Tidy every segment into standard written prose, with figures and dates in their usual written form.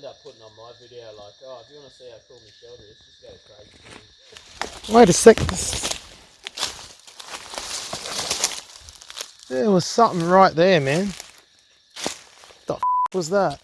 end up putting on my video like, oh, if you want to see how cool my shelter is, just go crazy. Wait a sec. There was something right there, man. The f was that?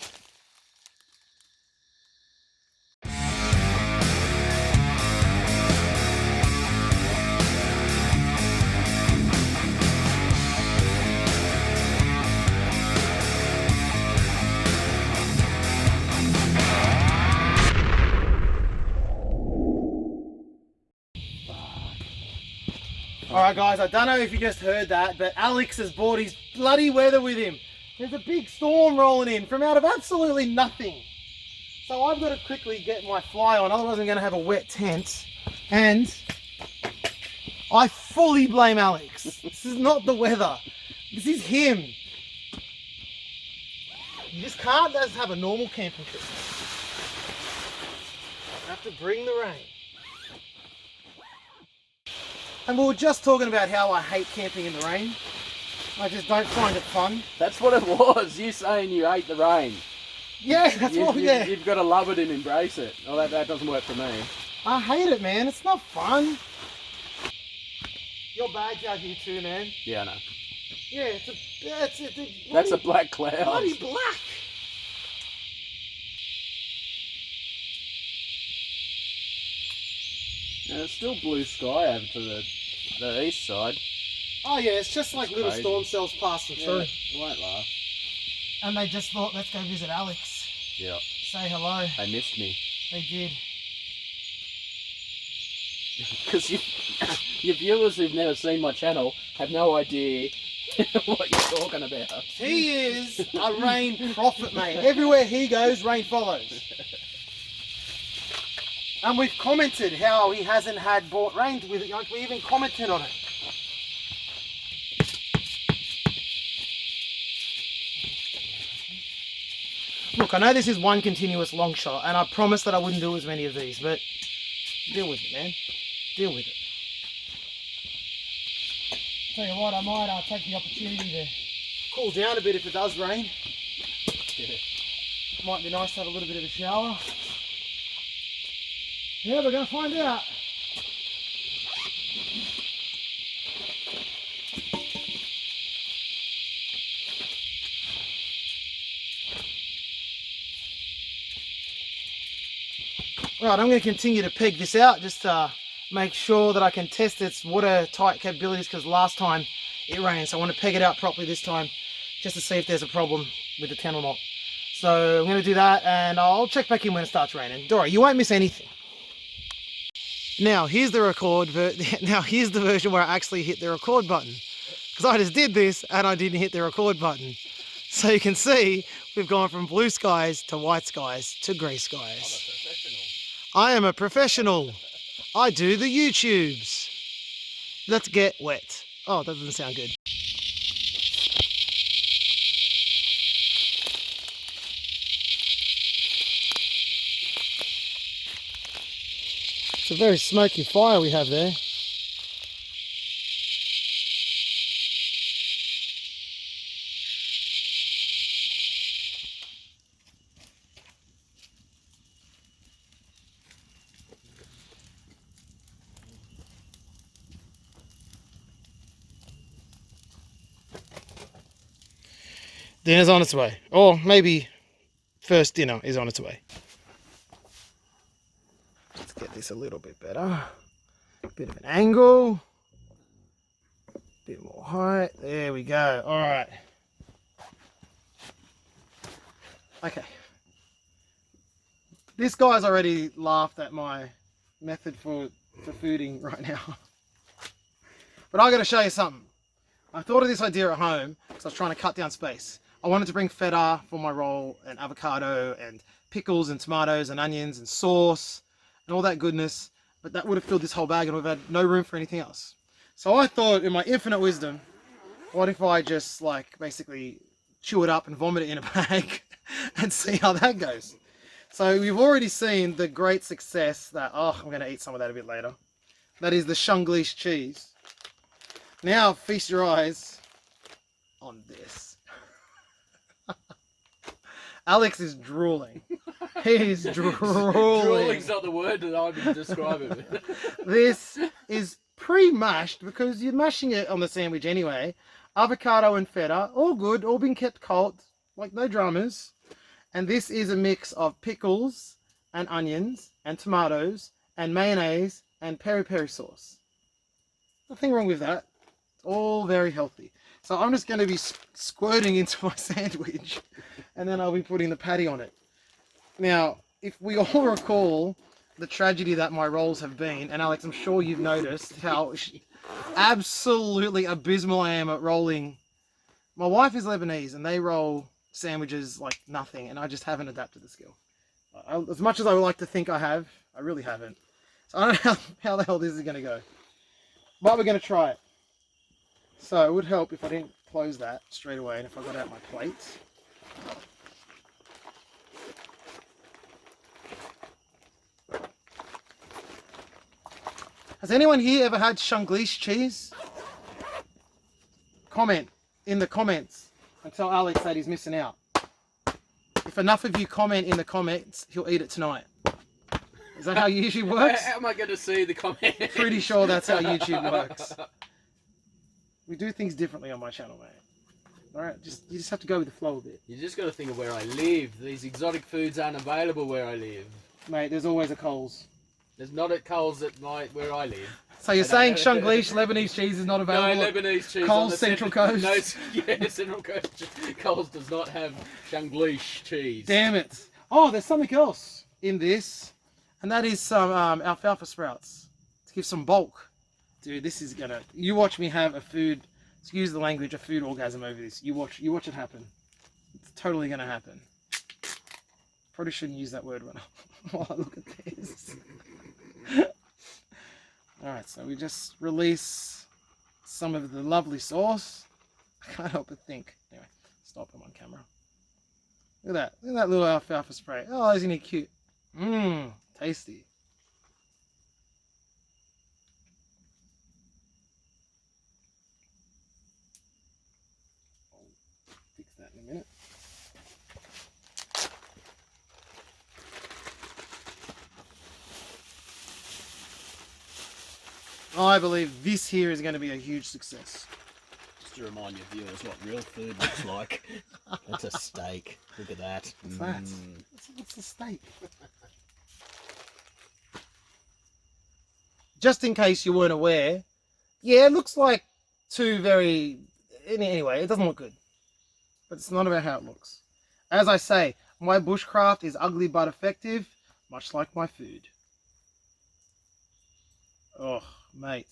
Alright guys, I don't know if you just heard that, but Alex has brought his bloody weather with him. There's a big storm rolling in from out of absolutely nothing. So I've got to quickly get my fly on, otherwise I'm going to have a wet tent. And I fully blame Alex. This is not the weather. This is him. You just can't just have a normal camping trip. You have to bring the rain. And we were just talking about how I hate camping in the rain. I just don't find it fun. That's what it was. You saying you hate the rain. Yeah, that's yeah. You've got to love it and embrace it. Oh, that doesn't work for me. I hate it, man. It's not fun. Your bag's out here too, man. Yeah, I know. Yeah, That's a black cloud. Bloody black. And it's still blue sky over to the east side. Oh yeah, it's just like little storm cells passing through. It won't last. And they just thought, let's go visit Alex. Yeah. Say hello. They missed me. They did. Because your viewers who've never seen my channel have no idea what you're talking about. He is a rain prophet, mate. Everywhere he goes, rain follows. And we've commented how he hasn't had bought rain with it. Like we even commented on it. Look, I know this is one continuous long shot, and I promised that I wouldn't do as many of these, but deal with it, man. Deal with it. Tell you what, I might take the opportunity to cool down a bit if it does rain. Yeah. Might be nice to have a little bit of a shower. Yeah, we're going to find out. Right, I'm going to continue to peg this out just to make sure that I can test its watertight capabilities, because last time it rained, so I want to peg it out properly this time just to see if there's a problem with the tent or not. So I'm going to do that, and I'll check back in when it starts raining. Dora, you won't miss anything. Now here's the here's the version where I actually hit the record button, because I just did this and I didn't hit the record button. So you can see we've gone from blue skies to white skies to grey skies. I am a professional. I do the YouTubes. Let's get wet. Oh, that doesn't sound good. It's a very smoky fire we have there. Dinner's on its way. Or maybe first dinner is on its way. Let's get this a little bit better. Bit of an angle. Bit more height. There we go. All right. Okay. This guy's already laughed at my method for fooding right now. But I got to show you something. I thought of this idea at home because I was trying to cut down space. I wanted to bring feta for my roll, and avocado and pickles and tomatoes and onions and sauce and all that goodness, but that would have filled this whole bag and we've had no room for anything else. So I thought, in my infinite wisdom, what if I just like basically chew it up and vomit it in a bag and see how that goes. So we've already seen the great success that, oh, I'm going to eat some of that a bit later. That is the Shunglish cheese. Now feast your eyes on this. Alex is drooling. He's drooling. Drooling's not the word that I would describe it with. This is pre-mashed because you're mashing it on the sandwich anyway. Avocado and feta, all good, all been kept cold, like no dramas. And this is a mix of pickles and onions and tomatoes and mayonnaise and peri-peri sauce. Nothing wrong with that. It's all very healthy. So I'm just going to be squirting into my sandwich and then I'll be putting the patty on it. Now, if we all recall the tragedy that my rolls have been, and Alex, I'm sure you've noticed how absolutely abysmal I am at rolling. My wife is Lebanese and they roll sandwiches like nothing, and I just haven't adapted the skill. As much as I would like to think I have, I really haven't. So I don't know how the hell this is going to go. But we're going to try it. So it would help if I didn't close that straight away and if I got out my plate. Has anyone here ever had Shanglish cheese? Comment in the comments and tell Alex that he's missing out. If enough of you comment in the comments, he'll eat it tonight. Is that how YouTube works? How am I going to see the comment? Pretty sure that's how YouTube works. We do things differently on my channel, mate. Alright, you just have to go with the flow a bit. You just got to think of where I live. These exotic foods aren't available where I live. Mate, there's always a Coles. There's not at Coles where I live. So you're saying Shanglish Lebanese cheese is not available? No, Lebanese cheese. Coles Central Coast? No, yeah, Central Coast. Coles does not have Shanglish cheese. Damn it. Oh, there's something else in this. And that is some alfalfa sprouts. To give some bulk. Dude, this is gonna... You watch me have a food... Excuse the language, a food orgasm over this. You watch it happen. It's totally gonna happen. Probably shouldn't use that word while I look at this. Alright, so we just release some of the lovely sauce. I can't help but think. Anyway, stop him on camera. Look at that. Look at that little alfalfa spray. Oh, isn't he cute? Mmm, tasty. I'll fix that in a minute. I believe this here is going to be a huge success. Just to remind your viewers what real food looks like. It's a steak. Look at that. What's that? What's a steak? Just in case you weren't aware, yeah, it looks like two very... Anyway, it doesn't look good. But it's not about how it looks. As I say, my bushcraft is ugly but effective, much like my food. Oh, mate.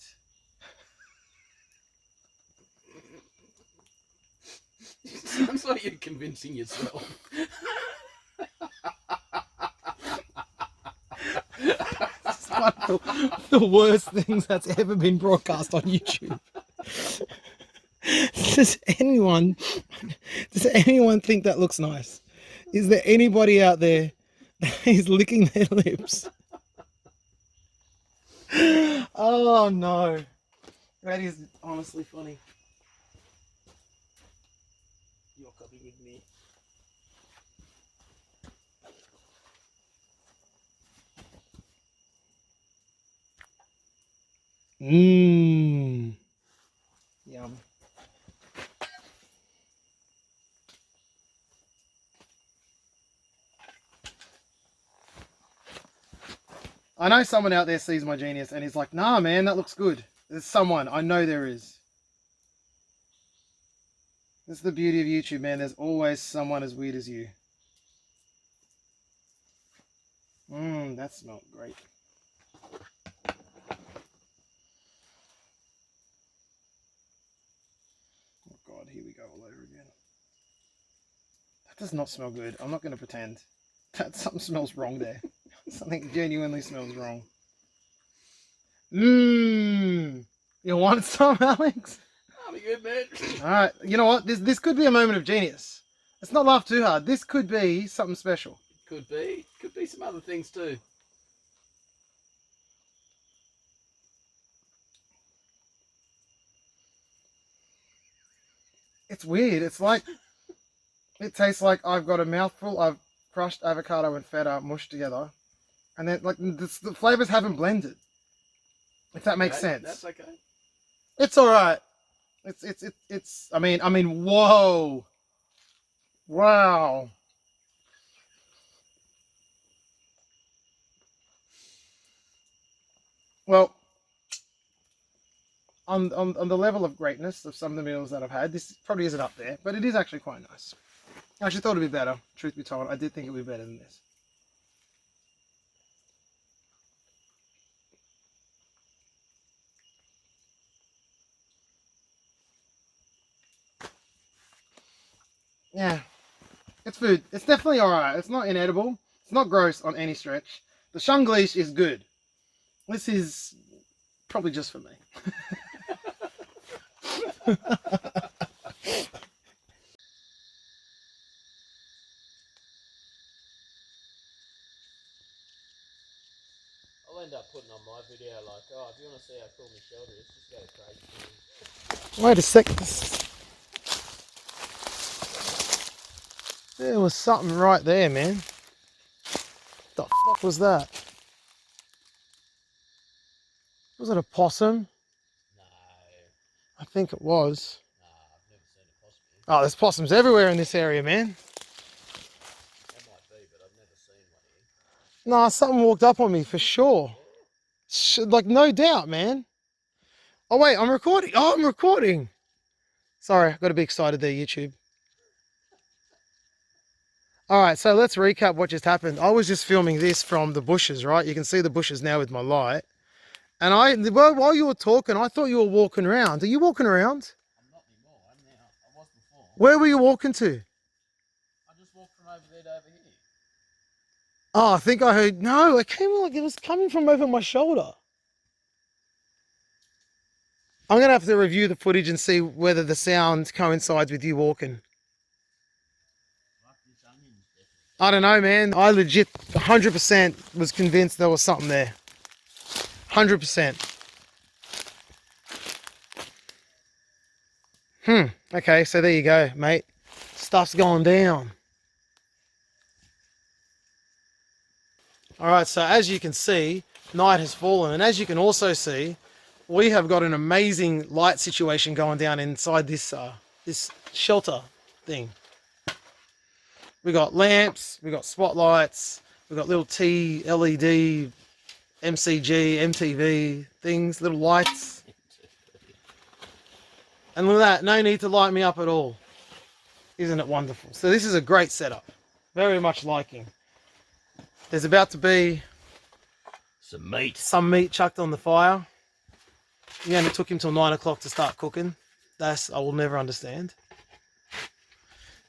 Sounds like you're convincing yourself. It's one of the worst things that's ever been broadcast on YouTube. Does anyone think that looks nice? Is there anybody out there that is licking their lips? Oh no, that is honestly funny. You're copying me. Mmm. Yum. I know someone out there sees my genius and he's like, nah, man, that looks good. There's someone. I know there is. That's the beauty of YouTube, man. There's always someone as weird as you. Mmm, that smelled great. Oh God, here we go all over again. That does not smell good. I'm not going to pretend. Something smells wrong there. Something genuinely smells wrong. Mmm. You want some, Alex? I'll be good, man. Alright, you know what? This could be a moment of genius. Let's not laugh too hard. This could be something special. Could be. Could be some other things too. It's weird. It's like... It tastes like I've got a mouthful of crushed avocado and feta mushed together, and then like the flavors haven't blended. If that makes sense. That's okay. It's all right. It's. I mean, whoa, wow. Well, on the level of greatness of some of the meals that I've had, this probably isn't up there, but it is actually quite nice. I actually thought it'd be better. Truth be told, I did think it would be better than this. Yeah, it's food. It's definitely all right. It's not inedible. It's not gross on any stretch. The shunglish is good. This is probably just for me. I'll end up putting on my video like, oh, if you want to see how cool my shelter is, just go to crazy. Wait a sec. There was something right there, man. The fuck was that? Was it a possum? No, I think it was. I've never seen a possum. Oh, there's possums everywhere in this area, man. That might be, but I've never seen one here. Nah, something walked up on me for sure. Like, no doubt, man. Oh, wait, I'm recording. Oh, I'm recording. Sorry, I got a bit excited there, YouTube. All right, so let's recap what just happened. I was just filming this from the bushes, right? You can see the bushes now with my light. And while you were talking, I thought you were walking around. Are you walking around? I'm not anymore. I'm now. I was before. Where were you walking to? I just walked from over there to over here. Oh, I think I heard. No, it came like it was coming from over my shoulder. I'm going to have to review the footage and see whether the sound coincides with you walking. I don't know, man. I legit 100% was convinced there was something there. 100%. Okay, so there you go, mate. Stuff's going down. All right, so as you can see, night has fallen. And as you can also see, we have got an amazing light situation going down inside this this shelter thing. We got lamps, we got spotlights, we got little T, LED, MCG, MTV things, little lights. And look at that, no need to light me up at all. Isn't it wonderful? So this is a great setup. Very much liking. There's about to be Some meat. some meat chucked on the fire. It only took him till 9 o'clock to start cooking. That's, I will never understand.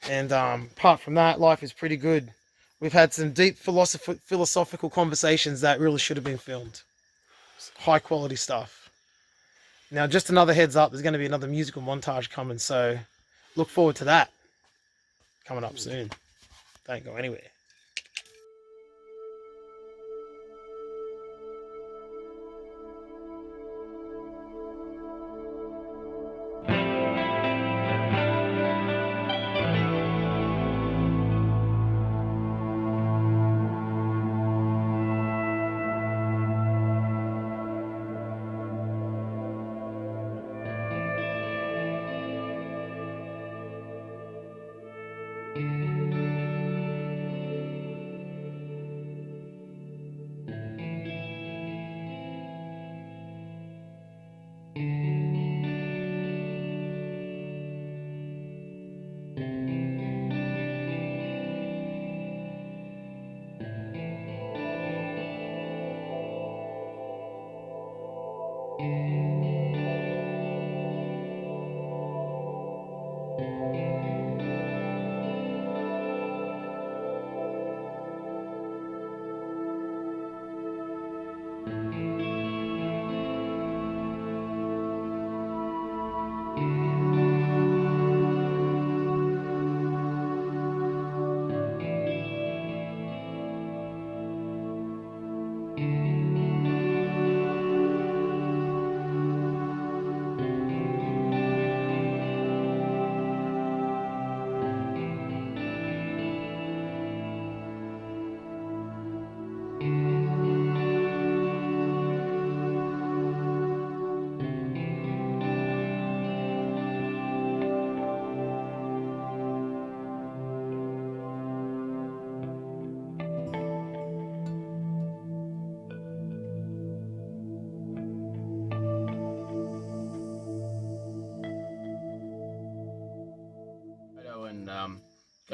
And apart from that, life is pretty good. We've had some deep philosophical conversations that really should have been filmed. High quality stuff. Now, just another heads up, there's going to be another musical montage coming, so look forward to that. Coming up soon. Don't go anywhere.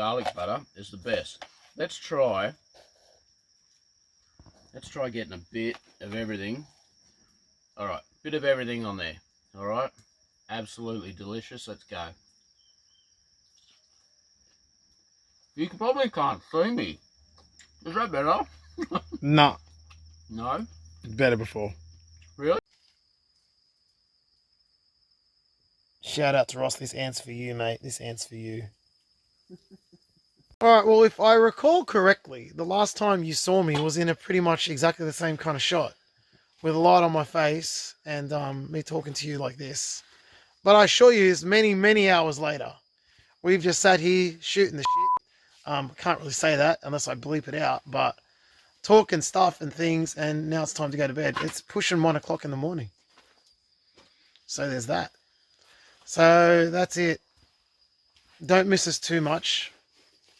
garlic butter is the best. Let's try getting a bit of everything. All right, bit of everything on there. All right, absolutely delicious. Let's go. You probably can't see me. Is that better? Nah. No? Better before. Really? Shout out to Ross. This ant's for you, mate. This ant's for you. Alright, well, if I recall correctly, the last time you saw me was in a pretty much exactly the same kind of shot. With a light on my face and me talking to you like this. But I assure you, it's many, many hours later. We've just sat here shooting the shit. Can't really say that unless I bleep it out, but talking stuff and things, and now it's time to go to bed. It's pushing 1 o'clock in the morning. So there's that. So that's it. Don't miss us too much.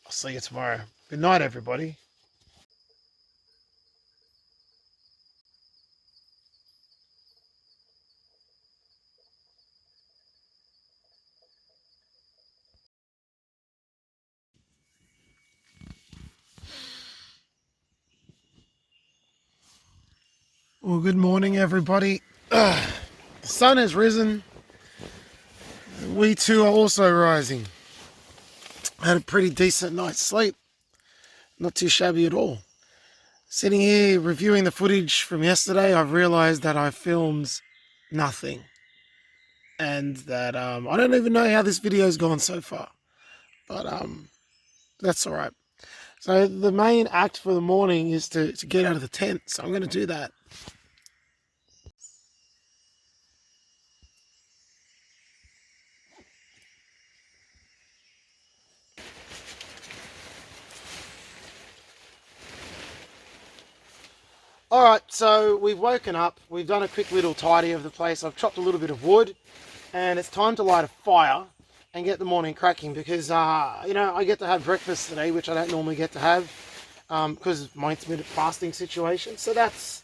I'll see you tomorrow. Good night, everybody. Well, good morning, everybody. The sun has risen. We too are also rising. Had a pretty decent night's sleep. Not too shabby at all. Sitting here reviewing the footage from yesterday, I've realized that I filmed nothing. And that I don't even know how this video's gone so far. But that's alright. So the main act for the morning is to get out of the tent. So I'm going to do that. Alright, so we've woken up. We've done a quick little tidy of the place. I've chopped a little bit of wood. And it's time to light a fire and get the morning cracking because, I get to have breakfast today, which I don't normally get to have because of my intermittent fasting situation. So that's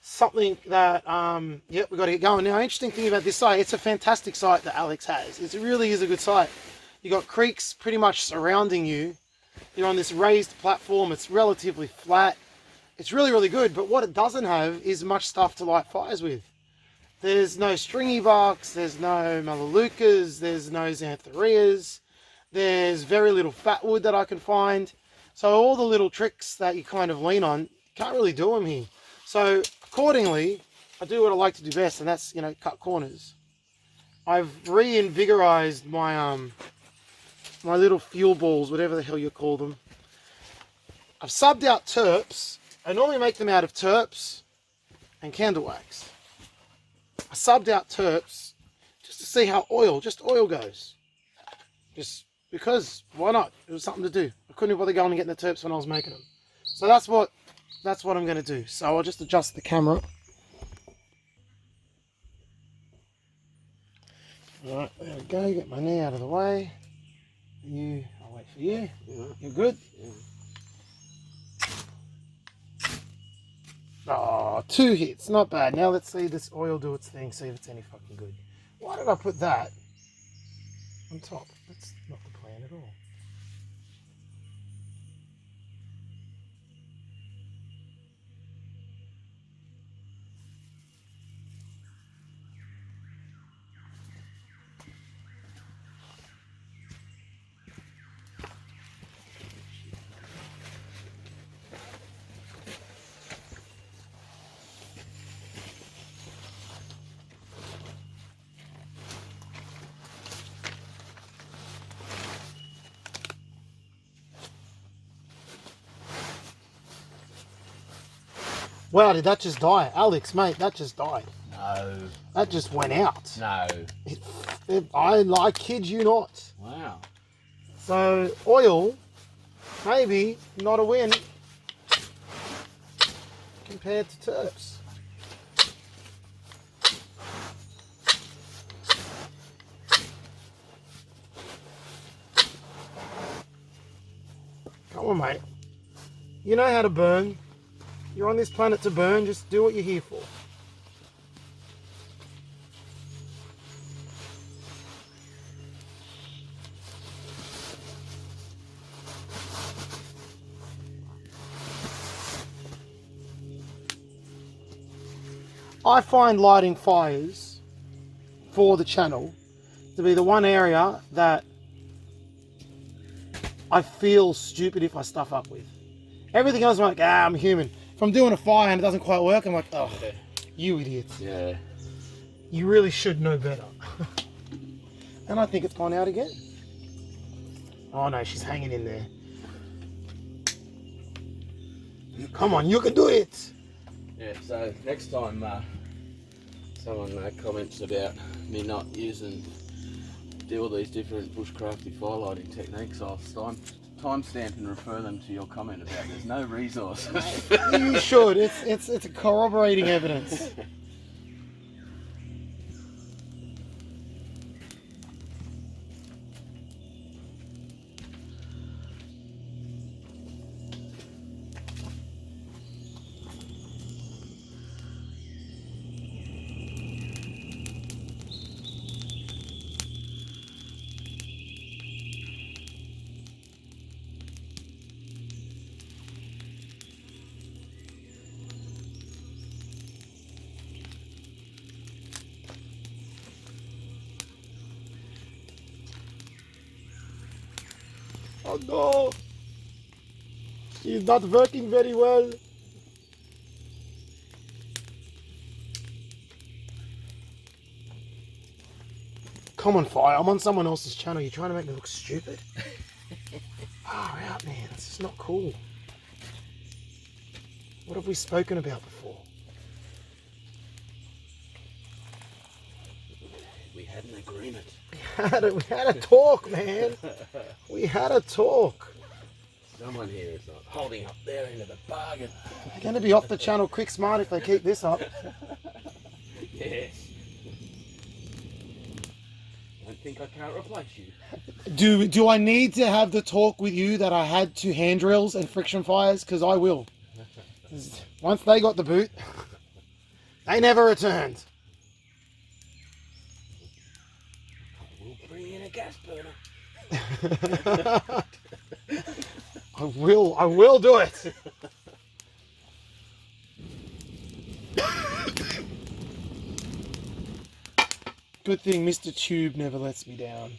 something that, we've got to get going. Now, interesting thing about this site, it's a fantastic site that Alex has. It really is a good site. You've got creeks pretty much surrounding you. You're on this raised platform. It's relatively flat. It's really, really good. But what it doesn't have is much stuff to light fires with. There's no stringy barks, there's no melaleucas, there's no xantharias, there's very little fat wood that I can find. So all the little tricks that you kind of lean on, can't really do them here. So accordingly, I do what I like to do best, and that's, cut corners. I've reinvigorized my my little fuel balls, whatever the hell you call them. I've subbed out terps. I normally make them out of terps and candle wax. I subbed out terps just to see how oil goes. Just because, why not? It was something to do. I couldn't bother going and getting the terps when I was making them. So that's what I'm going to do. So I'll just adjust the camera. Alright, there we go. Get my knee out of the way. I'll wait for you. Yeah. You're good? Yeah. Oh, 2 hits, not bad. Now let's see this oil do its thing, see if it's any fucking good. Why did I put that on top? That's not the plan at all. Wow, did that just die? Alex, mate, that just died. No. That just went out. No. I kid you not. Wow. So, oil, maybe not a win compared to terps. Come on, mate. You know how to burn. You're on this planet to burn. Just do what you're here for. I find lighting fires for the channel to be the one area that I feel stupid if I stuff up with. Everything else I'm like, I'm human. If I'm doing a fire and it doesn't quite work, I'm like, oh, you idiots. Yeah. You really should know better. And I think it's gone out again. Oh no, she's hanging in there. Come on, you can do it. Yeah, so next time someone comments about me not do all these different bushcrafty firelighting techniques, I'll timestamp and refer them to your comment about there's no resources. You should. It's a corroborating evidence. Oh no! She's not working very well. Come on, fire. I'm on someone else's channel. You're trying to make me look stupid? Far out, man. This is not cool. What have we spoken about before? We had an agreement. We had a talk, man. We had a talk. Someone here is not holding up their end of the bargain. They're going to be off the channel quick smart if they keep this up. Yes. I don't think I can't replace you. Do I need to have the talk with you that I had to hand drills and friction fires? Because I will. Once they got the boot, they never returned. We'll bring in a gas burner. I will do it. Good thing Mr. Tube never lets me down.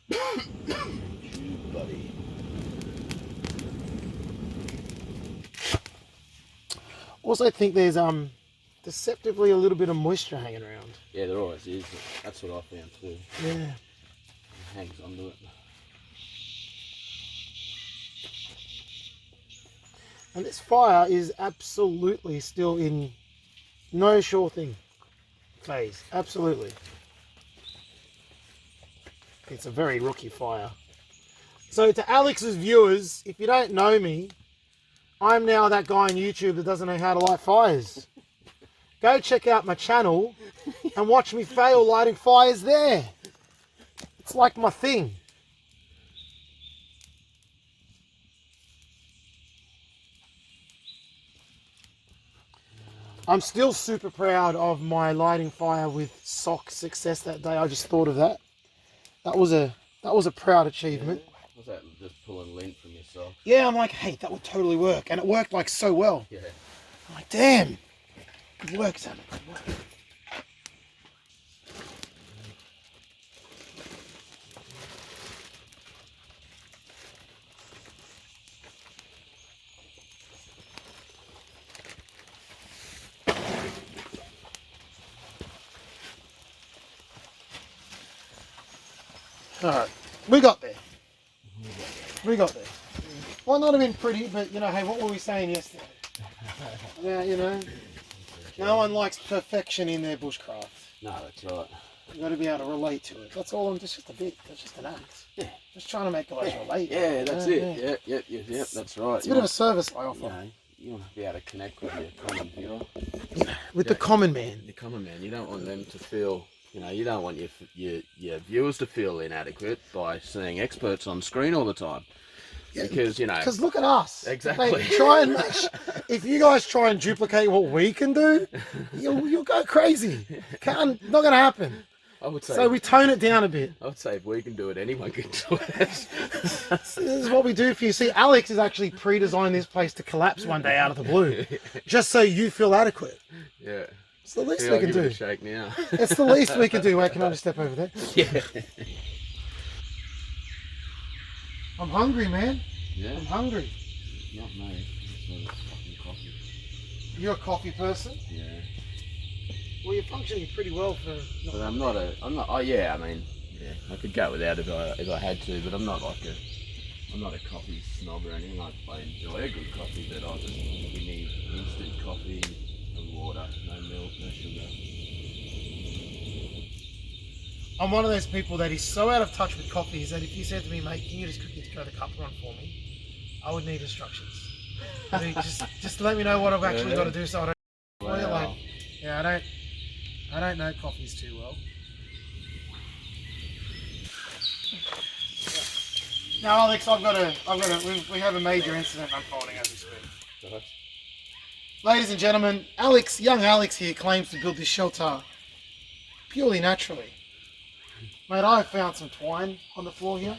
Tube buddy. Also, I think there's deceptively a little bit of moisture hanging around. Yeah, there always is. That's what I found too. Yeah. It hangs onto it. And this fire is absolutely still in no sure thing phase. Absolutely. It's a very rookie fire. So to Alex's viewers, if you don't know me, I'm now that guy on YouTube that doesn't know how to light fires. Go check out my channel and watch me fail lighting fires there. It's like my thing. I'm still super proud of my lighting fire with sock success that day. I just thought of that. That was a proud achievement. Was that just pulling lint from your sock? Yeah, I'm like, hey, that would totally work. And it worked like so well. Yeah. I'm like, damn. Good work, Sam. Good work. Alright, we got there. We got there. Well, not have been pretty, but you know, hey, what were we saying yesterday? Yeah, you know, no one likes perfection in their bushcraft. No, that's right. You've got to be able to relate to it. That's all. I'm just a bit. That's just an act. Yeah. Just trying to make guys relate. Yeah, that's it. Yeah. Yep. That's right. It's a bit of a service I offer. You know, you want to be able to connect with your common viewer. With the common man. The common man. You don't want them to feel. You know, you don't want your viewers to feel inadequate by seeing experts on screen all the time. Yeah, because, you know... Because look at us. Exactly. Mate, if you guys try and duplicate what we can do, you'll go crazy. Not going to happen. I would say. So we tone it down a bit. I would say if we can do it, anyone can do it. This is what we do for you. See, Alex has actually pre-designed this place to collapse one day out of the blue, just so you feel adequate. Yeah. It's the least Yeah, we I'll can give it do. a shake now. It's the least we can do. Wait, can I just step over there? Yeah. I'm hungry, man. Yeah. I'm hungry. Not me. It's not a fucking coffee. You're a coffee person? Yeah. Well, you're functioning pretty well for... But I'm not. Oh yeah. I mean, yeah. I could go without if I had to, but I'm not like a. I'm not a coffee snob or anything. I enjoy a good coffee, but I just we need instant coffee and water, no milk, no sugar. I'm one of those people that is so out of touch with coffees that if you said to me, mate, can you just quickly go the cup run for me? I would need instructions. I mean, just let me know what I've actually got to do so I don't... Wow. Like, yeah, I don't know coffees too well. Now, Alex, we have a major incident unfolding as we speak. Right. Ladies and gentlemen, young Alex here claims to build this shelter purely naturally. Mate, I found some twine on the floor here.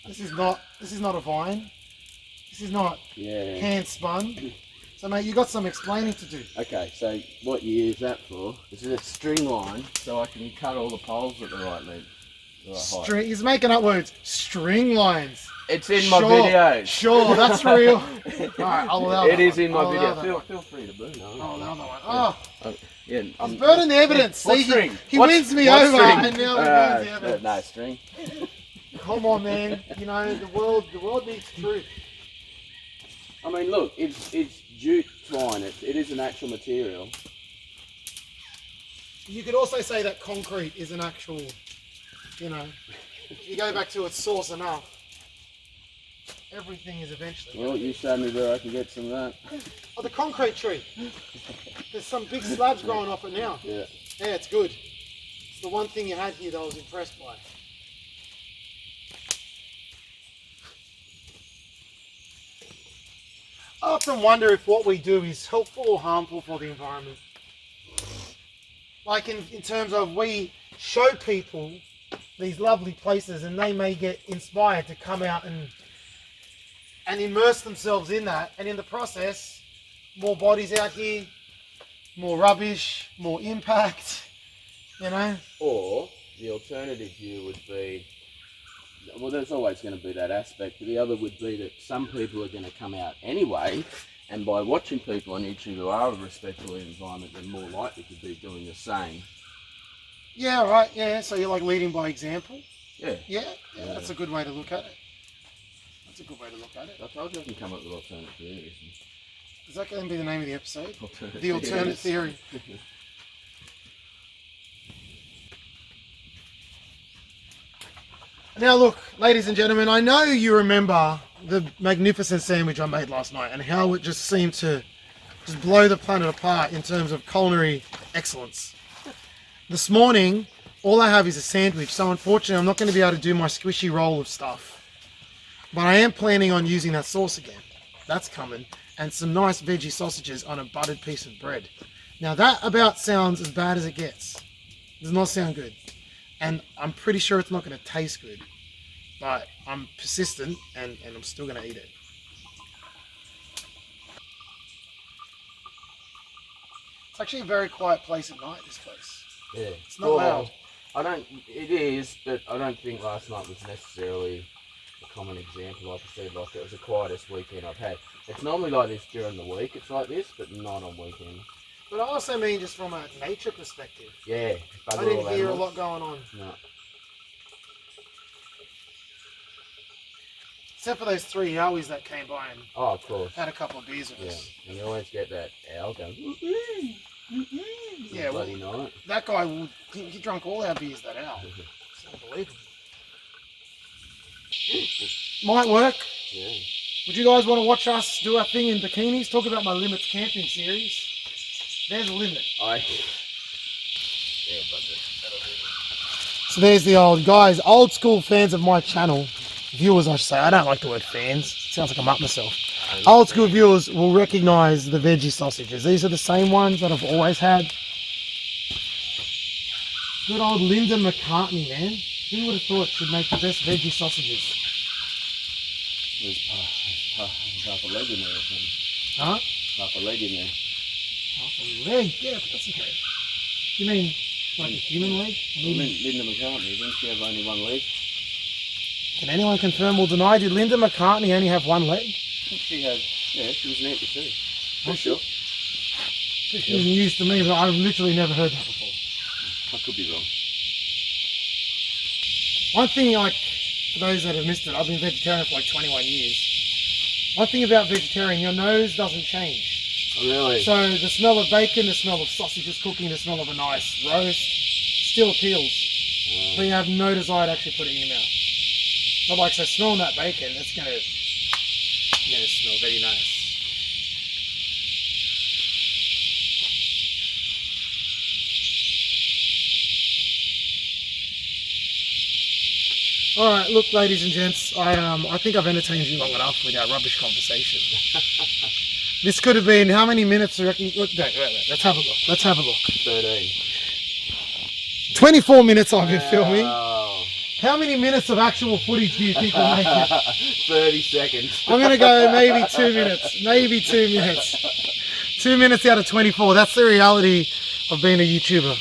This is not a vine. This is not hand spun. So mate, you got some explaining to do. Okay, so what you use that for is a string line, so I can cut all the poles at the right length, the right height. He's making up words. String lines. It's in my videos. Sure, that's real. Alright, I'll allow It that is one. in my I'll video. allow that Feel free to burn. Oh, the other one. Oh, yeah. he's burning the evidence. See, he wins me what over, string? and now he burns the evidence. No string. Come on, man. You know the world needs truth. I mean, look, it's jute twine. It is an actual material. You could also say that concrete is an actual, you know, if you go back to its source enough, everything is eventually. Well, you showed me where I can get some of that. Oh, the concrete tree. There's some big slabs growing off it now. Yeah. Yeah, it's good. It's the one thing you had here that I was impressed by. I often wonder if what we do is helpful or harmful for the environment. Like in terms of we show people these lovely places and they may get inspired to come out and immerse themselves in that, and in the process, more bodies out here, more rubbish, more impact, you know? Or the alternative view would be, well, there's always going to be that aspect, but the other would be that some people are going to come out anyway, and by watching people on YouTube who are respectful of the environment, they're more likely to be doing the same. Yeah, right, yeah, so you're like leading by example? Yeah. Yeah, that's a good way to look at it. That's a good way to look at it. I told you I can come up with alternate theories. Is that going to be the name of the episode? Alternate The alternate theory. Now look, ladies and gentlemen, I know you remember the magnificent sandwich I made last night and how it just seemed to just blow the planet apart in terms of culinary excellence. This morning, all I have is a sandwich, so unfortunately I'm not going to be able to do my squishy roll of stuff. But I am planning on using that sauce again. That's coming. And some nice veggie sausages on a buttered piece of bread. Now that about sounds as bad as it gets. Does not sound good. And I'm pretty sure it's not going to taste good. But I'm persistent and I'm still going to eat it. It's actually a very quiet place at night, this place. Yeah. It's not loud. It is, but I don't think last night was necessarily a common example. Like I said, like it was the quietest weekend I've had. It's normally like this during the week, it's like this, but not on weekends. But I also mean just from a nature perspective. Yeah. I didn't hear a lot going on. No. Except for those 3 yowies that came by and Oh, of course. had a couple of beers with Yeah. us. And you always get that owl going, Yeah, bloody night. that guy, he drank all our beers, that owl. It's unbelievable. Might work. Yeah. Would you guys want to watch us do our thing in bikinis? Talk about my Limits camping series. There's a limit. Yeah, but that'll do. So there's the old school fans of my channel. Viewers, I should say. I don't like the word fans. It sounds like I'm up myself. Old school viewers will recognise the veggie sausages. These are the same ones that I've always had. Good old Linda McCartney, man. Who would have thought she'd make the best veggie sausages? There's half a leg in there or something. Huh? Half a leg in there. Half a leg? Yeah, but that's okay. You mean like a human leg? Linda McCartney, didn't she have only one leg? Can anyone confirm or deny? Did Linda McCartney only have one leg? I think she had, yeah, she was an amputee. For sure. This is news to me, but I've literally never heard that before. I could be wrong. One thing, like, for those that have missed it, I've been vegetarian for like 21 years. One thing about vegetarian, your nose doesn't change. Oh, really? So the smell of bacon, the smell of sausages cooking, the smell of a nice roast still appeals. But you have no desire to actually put it in your mouth. But like, so smelling that bacon, that's gonna smell very nice. All right, look, ladies and gents, I think I've entertained you long enough with our rubbish conversation. This could have been, how many minutes do you reckon? Look, wait, let's have a look. Let's have a look. 13. 24 minutes I've been filming. Oh. How many minutes of actual footage do you think we'll make it? 30 seconds. I'm going to go maybe 2 minutes. Maybe 2 minutes. 2 minutes out of 24. That's the reality of being a YouTuber.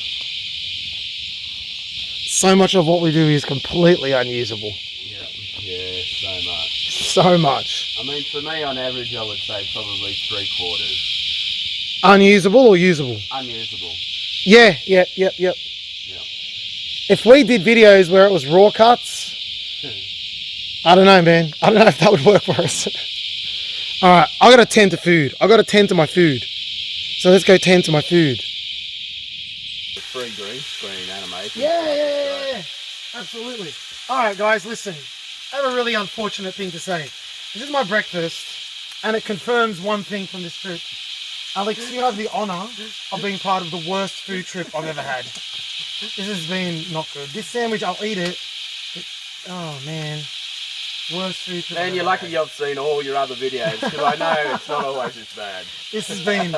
So much of what we do is completely unusable. Yeah, so much. So much. I mean, for me, on average, I would say probably 3/4. Unusable or usable? Unusable. Yeah. If we did videos where it was raw cuts, I don't know, man. I don't know if that would work for us. All right, I got to tend to food. I got to tend to my food. So let's go tend to my food. Free green screen animation. Yeah. Absolutely. All right, guys, listen. I have a really unfortunate thing to say. This is my breakfast, and it confirms one thing from this trip. Alex, you have the honour of being part of the worst food trip I've ever had. This has been not good. This sandwich, I'll eat it. Oh, man. Worst food trip. And you're lucky you've seen all your other videos, because I know it's not always this bad. This has been...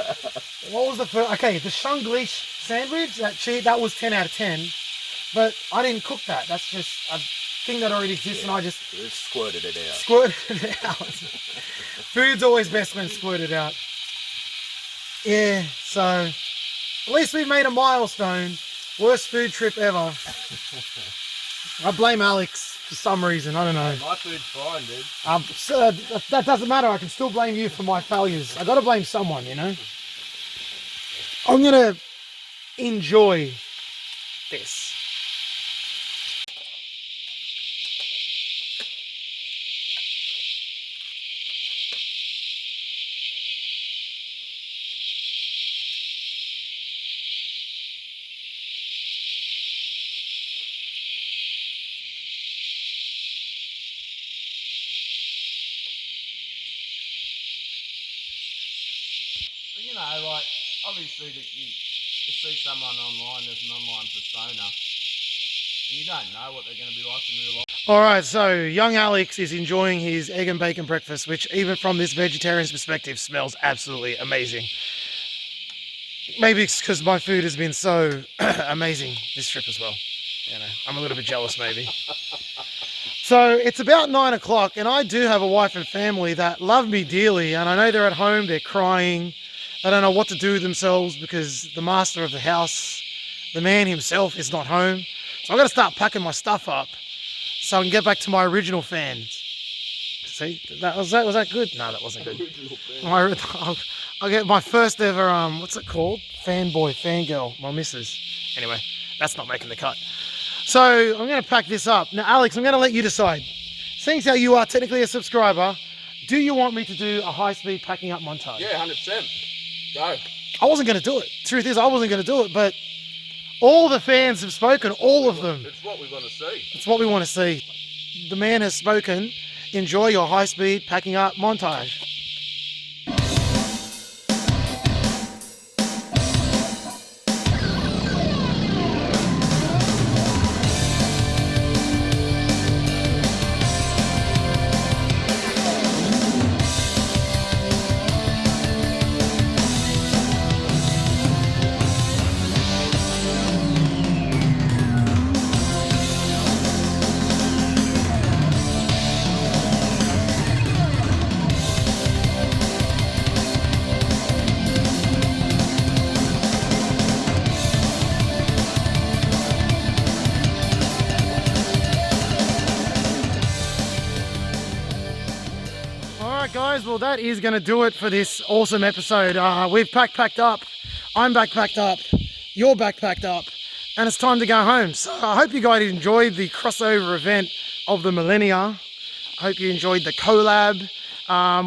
What was the first... Okay, the Shunglish sandwich, that was 10 out of 10. But I didn't cook that. That's just a thing that already exists, and I just... Squirted it out. Squirted it out. Food's always best when squirted out. Yeah, so... At least we've made a milestone. Worst food trip ever. I blame Alex for some reason. I don't know. My food's fine, dude. So that doesn't matter. I can still blame you for my failures. I got to blame someone, you know. I'm gonna enjoy this. You know, like, obviously that you see someone online, there's an online persona, and you don't know what they're going to be like in real life. All right, so young Alex is enjoying his egg and bacon breakfast, which even from this vegetarian's perspective smells absolutely amazing. Maybe it's because my food has been so amazing this trip as well. You know, I'm a little bit jealous maybe. So it's about 9 o'clock, and I do have a wife and family that love me dearly, and I know they're at home, they're crying. They don't know what to do with themselves because the master of the house, the man himself, is not home. So I've got to start packing my stuff up so I can get back to my original fans. See, was that good? No, that wasn't good. I'll get my first ever, what's it called? Fangirl, my missus. Anyway, that's not making the cut. So I'm going to pack this up. Now, Alex, I'm going to let you decide. Seeing as how you are technically a subscriber, do you want me to do a high-speed packing up montage? Yeah, 100%. Go. I wasn't going to do it. Truth is, I wasn't going to do it, but all the fans have spoken, all of them. It's what we want to see. It's what we want to see. The man has spoken. Enjoy your high-speed packing up montage. well, that is going to do it for this awesome episode. We've packed up. I'm backpacked up. You're backpacked up. And it's time to go home. So I hope you guys enjoyed the crossover event of the millennia. I hope you enjoyed the collab.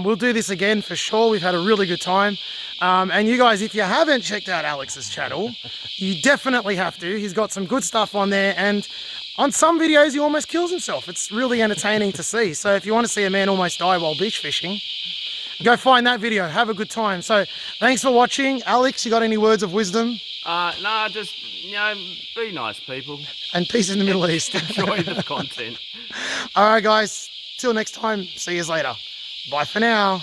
We'll do this again for sure. We've had a really good time. And you guys, if you haven't checked out Alex's channel, you definitely have to. He's got some good stuff on there. And on some videos, he almost kills himself. It's really entertaining to see. So if you want to see a man almost die while beach fishing, go find that video. Have a good time. So thanks for watching. Alex, you got any words of wisdom? No, just, be nice, people. And peace in the Middle East. Enjoy the content. All right, guys. Till next time. See you later. Bye for now.